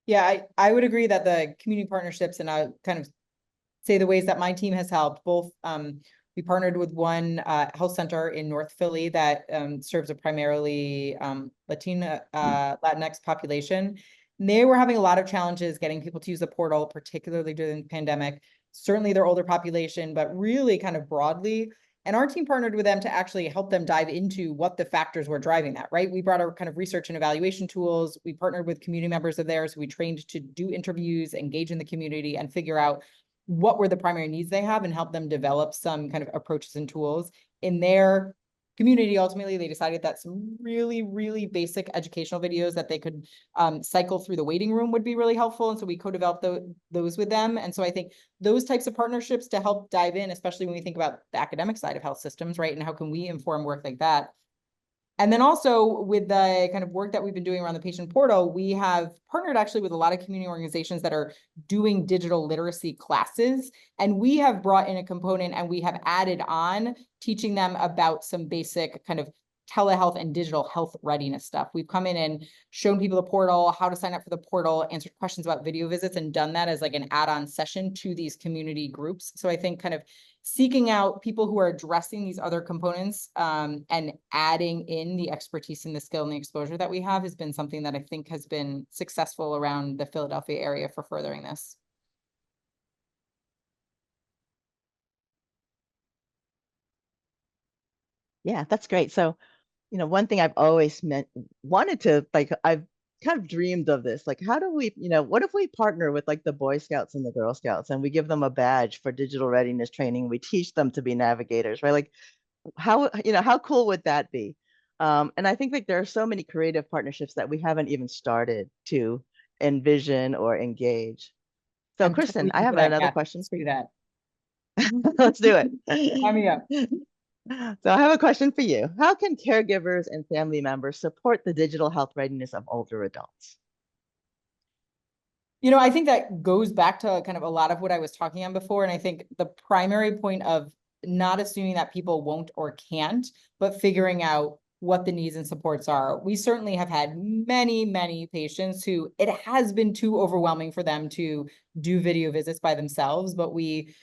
S3: Yeah, I would agree that the community partnerships, and I kind of say the ways that my team has helped, both we partnered with one health center in North Philly that serves a primarily Latinx population. And they were having a lot of challenges getting people to use the portal, particularly during the pandemic. Certainly their older population, but really kind of broadly. And our team partnered with them to actually help them dive into what the factors were driving that, right? We brought our kind of research and evaluation tools. We partnered with community members of theirs. We trained to do interviews, engage in the community, and figure out what were the primary needs they have and help them develop some kind of approaches and tools in their community. Ultimately, they decided that some really, really basic educational videos that they could cycle through the waiting room would be really helpful. And so we co-developed those with them. And so I think those types of partnerships to help dive in, especially when we think about the academic side of health systems, right? And how can we inform work like that? And then also with the kind of work that we've been doing around the patient portal, we have partnered actually with a lot of community organizations that are doing digital literacy classes. And we have brought in a component and we have added on teaching them about some basic kind of telehealth and digital health readiness stuff. We've come in and shown people the portal, how to sign up for the portal, answered questions about video visits, and done that as like an add-on session to these community groups. So I think kind of seeking out people who are addressing these other components and adding in the expertise and the skill and the exposure that we have has been something that I think has been successful around the Philadelphia area for furthering this.
S4: Yeah, that's great. So, one thing I've always wanted to, I've kind of dreamed of this, like, how do we, what if we partner with like the Boy Scouts and the Girl Scouts and we give them a badge for digital readiness training? We teach them to be navigators, right? Like how cool would that be? And I think like there are so many creative partnerships that we haven't even started to envision or engage. So Kristin, I have another question for you.
S3: That.
S4: Let's do it.
S3: Sign me up.
S4: So I have a question for you. How can caregivers and family members support the digital health readiness of older adults?
S3: I think that goes back to kind of a lot of what I was talking on before. And I think the primary point of not assuming that people won't or can't, but figuring out what the needs and supports are. We certainly have had many, many patients who it has been too overwhelming for them to do video visits by themselves, but we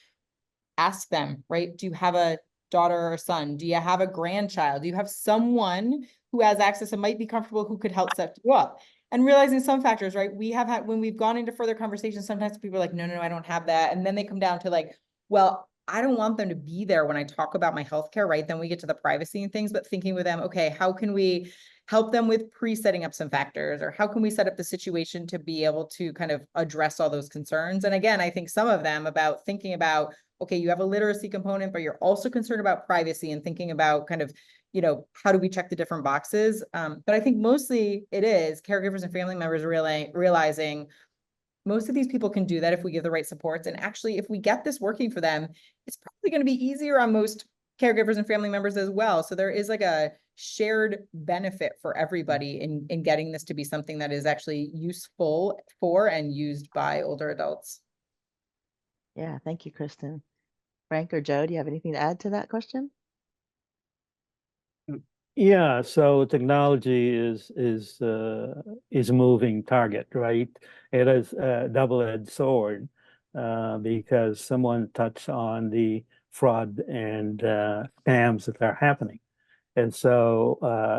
S3: ask them, right? Do you have a daughter or son? Do you have a grandchild? Do you have someone who has access and might be comfortable who could help set you up? And realizing some factors, right? We have had, when we've gone into further conversations, sometimes people are like, no, I don't have that. And then they come down to like, well, I don't want them to be there when I talk about my healthcare, right? Then we get to the privacy and things, but thinking with them, okay, how can we help them with pre-setting up some factors, or how can we set up the situation to be able to kind of address all those concerns? And again, I think some of them about thinking about, okay, you have a literacy component, but you're also concerned about privacy and thinking about kind of, how do we check the different boxes? But I think mostly it is caregivers and family members realizing most of these people can do that if we give the right supports. And actually, if we get this working for them, it's probably going to be easier on most caregivers and family members as well. So there is like a shared benefit for everybody in getting this to be something that is actually useful for and used by older adults.
S4: Yeah, thank you, Kristin. Frank or Joe, do you have anything to add to that question?
S5: Yeah, so technology is a moving target, right? It is a double-edged sword because someone touched on the fraud and scams that are happening, and so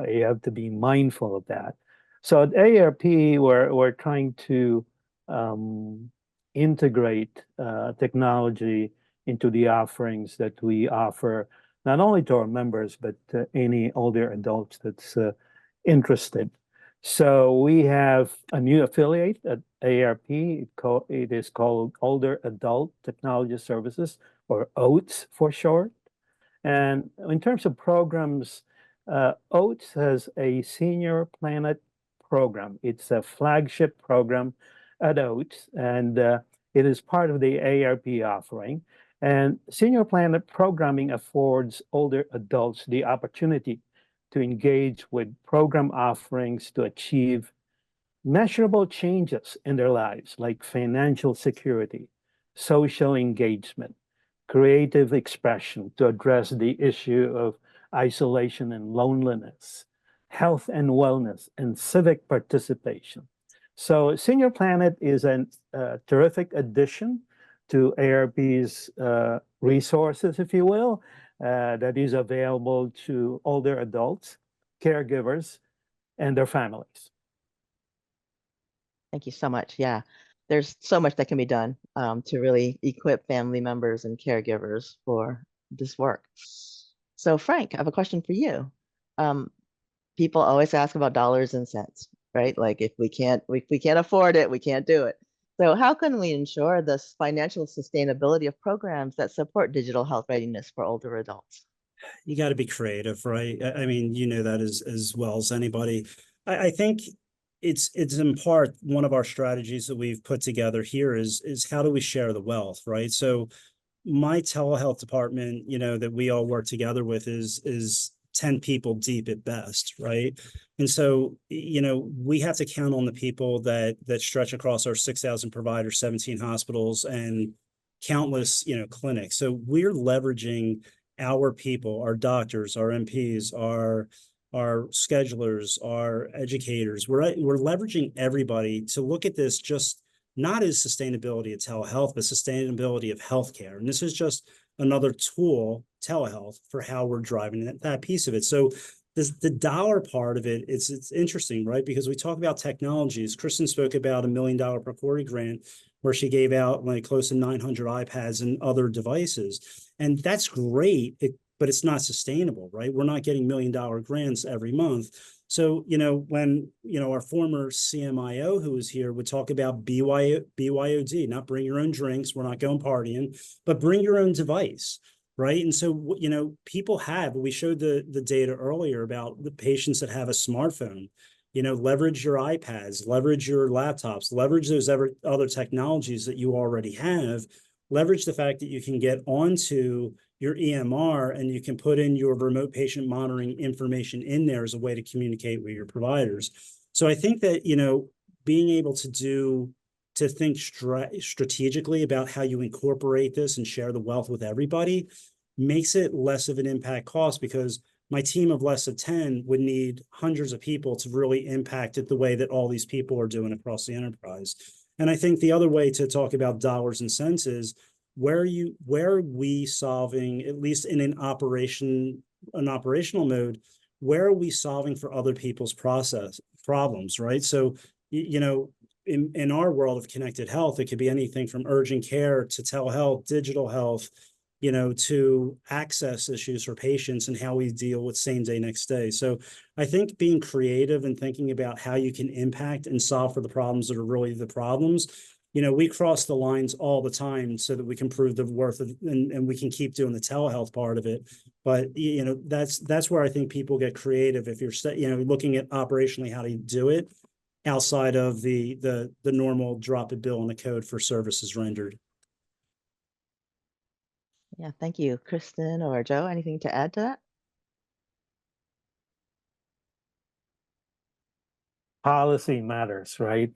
S5: you have to be mindful of that. So at AARP, we're trying to integrate technology into the offerings that we offer not only to our members, but any older adults that's interested. So we have a new affiliate at AARP. It is called Older Adult Technology Services, or OATS for short. And in terms of programs, OATS has a Senior Planet program. It's a flagship program at OATS, and it is part of the AARP offering. And Senior Planet programming affords older adults the opportunity to engage with program offerings to achieve measurable changes in their lives, like financial security, social engagement, creative expression to address the issue of isolation and loneliness, health and wellness, and civic participation. So Senior Planet is a terrific addition to AARP's resources, if you will, that is available to older adults, caregivers, and their families.
S4: Thank you so much. Yeah, there's so much that can be done to really equip family members and caregivers for this work. So Frank, I have a question for you. People always ask about dollars and cents, right? Like if we can't afford it, we can't do it. So how can we ensure this financial sustainability of programs that support digital health readiness for older adults?
S2: You got to be creative, right? I mean, you know that as well as anybody. I think it's in part one of our strategies that we've put together here is how do we share the wealth, right? So my telehealth department, you know, that we all work together with is 10 people deep at best, right? And so, you know, we have to count on the people that stretch across our 6,000 providers, 17 hospitals, and countless, you know, clinics. So we're leveraging our people, our doctors, our MPs, our schedulers, our educators. We're leveraging everybody to look at this just not as sustainability of telehealth, but sustainability of healthcare. And this is just another tool, telehealth, for how we're driving that piece of it. So the dollar part of it, it's interesting, right? Because we talk about technologies. Kristin spoke about $1 million per quarter grant, where she gave out like close to 900 iPads and other devices. And that's great, but it's not sustainable, right? We're not getting $1 million grants every month. So, you know, when, you know, our former CMIO who was here would talk about BYOD, not bring your own drinks, we're not going partying, but bring your own device, right? And so, you know, we showed the data earlier about the patients that have a smartphone. You know, leverage your iPads, leverage your laptops, leverage those other technologies that you already have, leverage the fact that you can get onto your EMR and you can put in your remote patient monitoring information in there as a way to communicate with your providers. So I think that, you know, being able to think strategically about how you incorporate this and share the wealth with everybody makes it less of an impact cost, because my team of less than 10 would need hundreds of people to really impact it the way that all these people are doing across the enterprise. And I think the other way to talk about dollars and cents is where are we solving, at least in an operational mode, where are we solving for other people's problems, right? So, you know, in our world of connected health, it could be anything from urgent care to telehealth, digital health, you know, to access issues for patients and how we deal with same day, next day. So I think being creative and thinking about how you can impact and solve for the problems that are really the problems, you know, we cross the lines all the time so that we can prove the worth of, and we can keep doing the telehealth part of it. But, you know, that's where I think people get creative. If you're, you know, looking at operationally how to do it outside of the normal drop a bill in the code for services rendered.
S4: Yeah, thank you. Kristin or Joe, anything to add to that?
S5: Policy matters, right?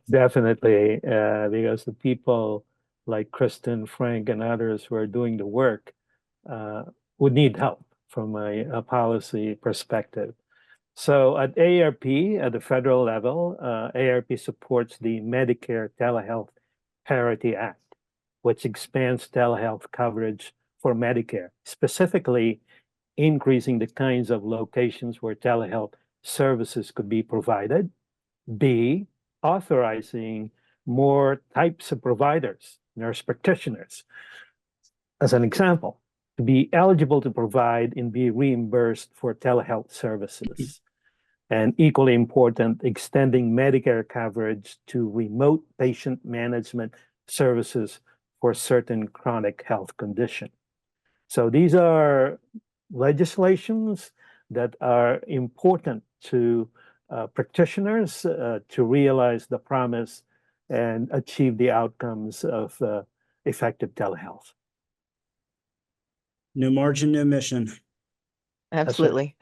S5: Definitely, because the people like Kristin, Frank, and others who are doing the work would need help from a policy perspective. So at AARP, at the federal level, AARP supports the Medicare Telehealth Parity Act, which expands telehealth coverage for Medicare, specifically increasing the kinds of locations where telehealth services could be provided. B, authorizing more types of providers, nurse practitioners, as an example, to be eligible to provide and be reimbursed for telehealth services. And equally important, extending Medicare coverage to remote patient management services for certain chronic health conditions. So these are legislations that are important to practitioners to realize the promise and achieve the outcomes of effective telehealth.
S2: No margin, no mission.
S4: Absolutely.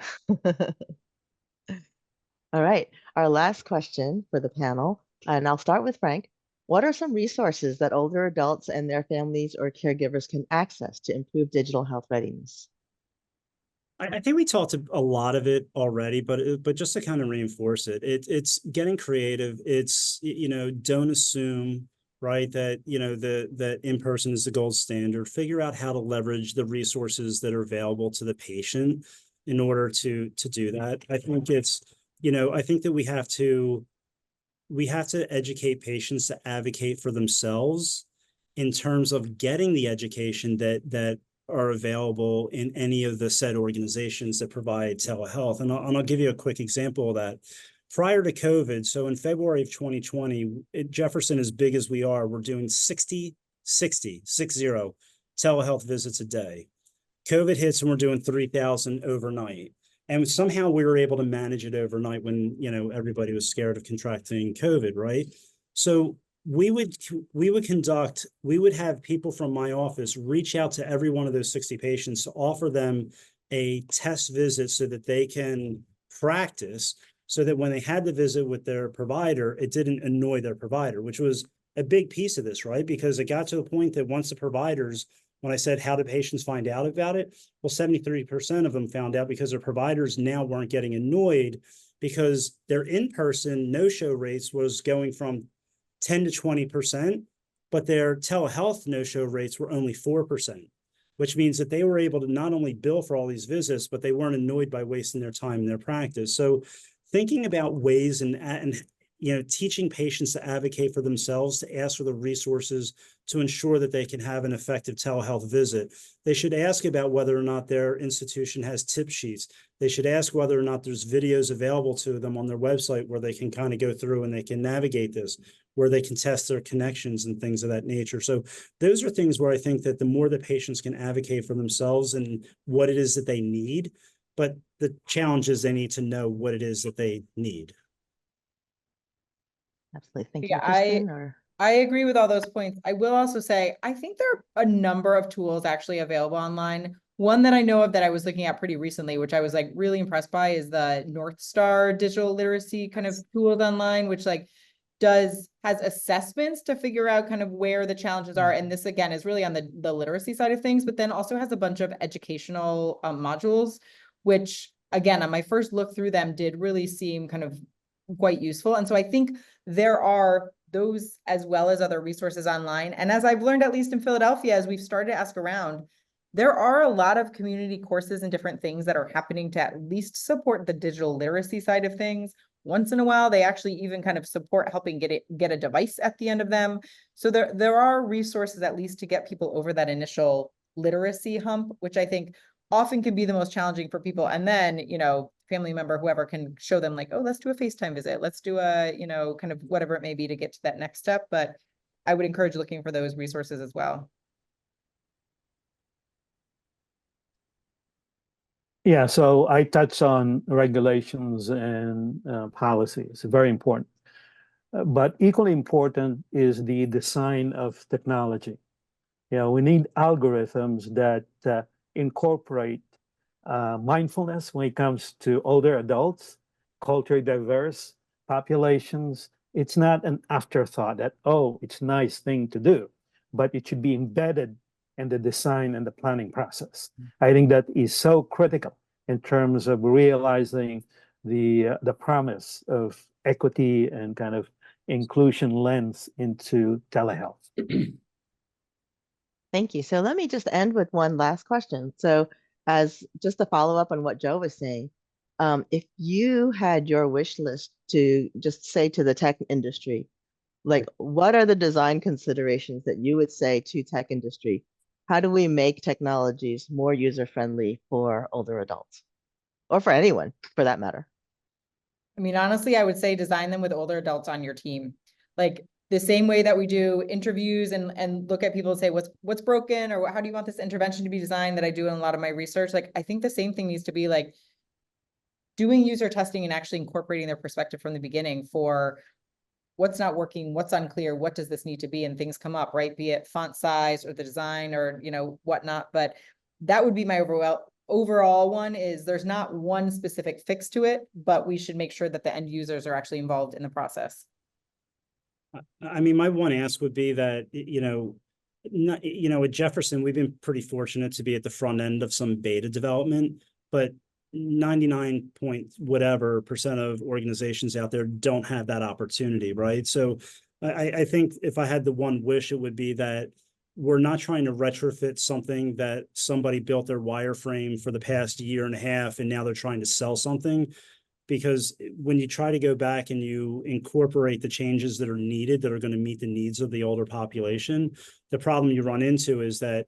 S4: All right, our last question for the panel, and I'll start with Frank. What are some resources that older adults and their families or caregivers can access to improve digital health readiness?
S2: I think we talked a lot of it already, but just to kind of reinforce it, it's getting creative. It's, don't assume, right, that, that in-person is the gold standard. Figure out how to leverage the resources that are available to the patient in order to do that. I think it's, I think that we have to educate patients to advocate for themselves in terms of getting the education that are available in any of the said organizations that provide telehealth. And I'll give you a quick example of that. Prior to COVID, so in February of 2020, at Jefferson, as big as we are, we're doing 60 telehealth visits a day. COVID hits and we're doing 3,000 overnight. And somehow we were able to manage it overnight when, everybody was scared of contracting COVID, right? So we would have people from my office reach out to every one of those 60 patients to offer them a test visit so that they can practice, so that when they had the visit with their provider, it didn't annoy their provider, which was a big piece of this, right? Because it got to the point that once the providers, when I said, how do patients find out about it? Well, 73% of them found out because their providers now weren't getting annoyed because their in-person no-show rates was going from 10 to 20%, but their telehealth no-show rates were only 4%, which means that they were able to not only bill for all these visits, but they weren't annoyed by wasting their time in their practice. So thinking about ways and teaching patients to advocate for themselves, to ask for the resources to ensure that they can have an effective telehealth visit. They should ask about whether or not their institution has tip sheets. They should ask whether or not there's videos available to them on their website where they can kind of go through and they can navigate this, where they can test their connections and things of that nature. So those are things where I think that the more the patients can advocate for themselves and what it is that they need, but the challenge is they need to know what it is that they need.
S4: Absolutely. Thank you,
S3: Yeah,
S4: Kristin.
S3: I agree with all those points. I will also say, I think there are a number of tools actually available online. One that I know of that I was looking at pretty recently, which I was like really impressed by, is the North Star digital literacy kind of tools online, which has assessments to figure out kind of where the challenges are. And this again is really on the literacy side of things, but then also has a bunch of educational modules, which again, on my first look through them did really seem kind of quite useful. And so I think there are those as well as other resources online. And as I've learned, at least in Philadelphia, as we've started to ask around, there are a lot of community courses and different things that are happening to at least support the digital literacy side of things. Once in a while, they actually even kind of support helping get a device at the end of them. So there are resources at least to get people over that initial literacy hump, which I think often can be the most challenging for people. And then, family member, whoever can show them like, oh, let's do a FaceTime visit. Let's do a, kind of whatever it may be to get to that next step. But I would encourage looking for those resources as well.
S5: Yeah, so I touch on regulations and policies, very important. But equally important is the design of technology. We need algorithms that incorporate mindfulness when it comes to older adults, culturally diverse populations. It's not an afterthought that, oh, it's a nice thing to do, but it should be embedded and the design and the planning process. I think that is so critical in terms of realizing the promise of equity and kind of inclusion lens into telehealth.
S4: Thank you. So let me just end with one last question. So as just to follow up on what Joe was saying, if you had your wish list to just say to the tech industry, like, what are the design considerations that you would say to tech industry? How do we make technologies more user-friendly for older adults? Or for anyone, for that matter?
S3: I mean, honestly, I would say design them with older adults on your team. Like the same way that we do interviews and look at people and say, what's broken, or how do you want this intervention to be designed, that I do in a lot of my research. Like, I think the same thing needs to be like doing user testing and actually incorporating their perspective from the beginning for what's not working, what's unclear, what does this need to be, and things come up, right? Be it font size or the design or, you know, whatnot. But that would be my overall one, is there's not one specific fix to it, but we should make sure that the end users are actually involved in the process.
S2: I mean, my one ask would be that, at Jefferson, we've been pretty fortunate to be at the front end of some beta development, but 99 point whatever percent of organizations out there don't have that opportunity, right? So I think if I had the one wish, it would be that we're not trying to retrofit something that somebody built their wireframe for the past year and a half, and now they're trying to sell something. Because when you try to go back and you incorporate the changes that are needed, that are going to meet the needs of the older population, the problem you run into is that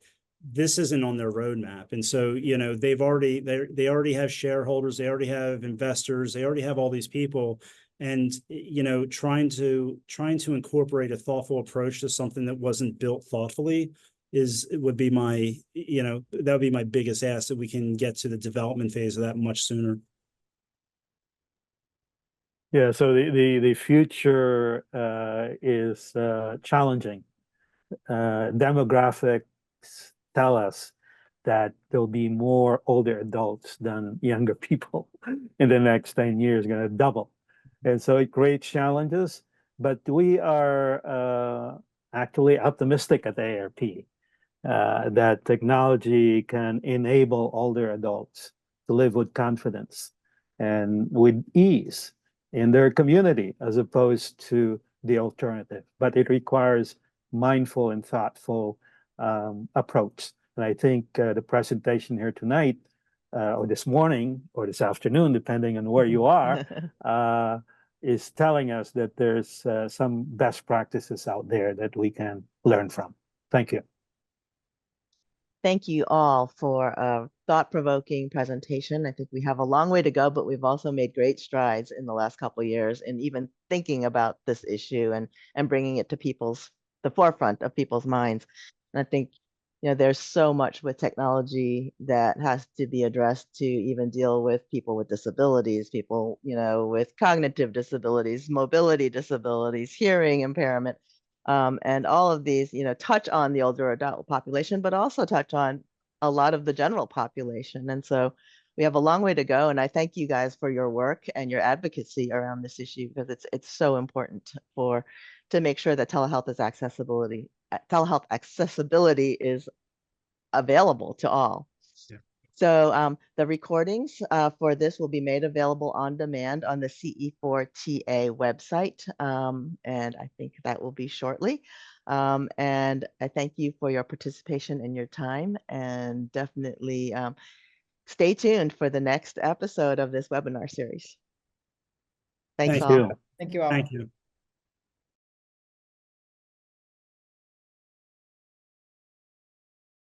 S2: this isn't on their roadmap. And so, they already have shareholders, they already have investors, they already have all these people. And, trying to incorporate a thoughtful approach to something that wasn't built thoughtfully would be my biggest ask, that we can get to the development phase of that much sooner.
S5: Yeah, so the future is challenging. Demographics tell us that there'll be more older adults than younger people in the next 10 years, going to double. And so it creates challenges, but we are actually optimistic at AARP that technology can enable older adults to live with confidence and with ease in their community, as opposed to the alternative. But it requires mindful and thoughtful approach. And I think the presentation here tonight, or this morning, or this afternoon, depending on where you are, is telling us that there's some best practices out there that we can learn from. Thank you.
S4: Thank you all for a thought-provoking presentation. I think we have a long way to go, but we've also made great strides in the last couple of years in even thinking about this issue and bringing it to the forefront of people's minds. And I think, there's so much with technology that has to be addressed to even deal with people with disabilities, people, with cognitive disabilities, mobility disabilities, hearing impairment. And all of these, touch on the older adult population, but also touch on a lot of the general population. And so we have a long way to go. And I thank you guys for your work and your advocacy around this issue, because it's so important to make sure that telehealth accessibility is available to all. Yeah. So the recordings for this will be made available on demand on the CE4TA website. And I think that will be shortly. And I thank you for your participation and your time, and definitely stay tuned for the next episode of this webinar series. Thanks all.
S5: Thank you.
S3: Thank you all.
S2: Thank you.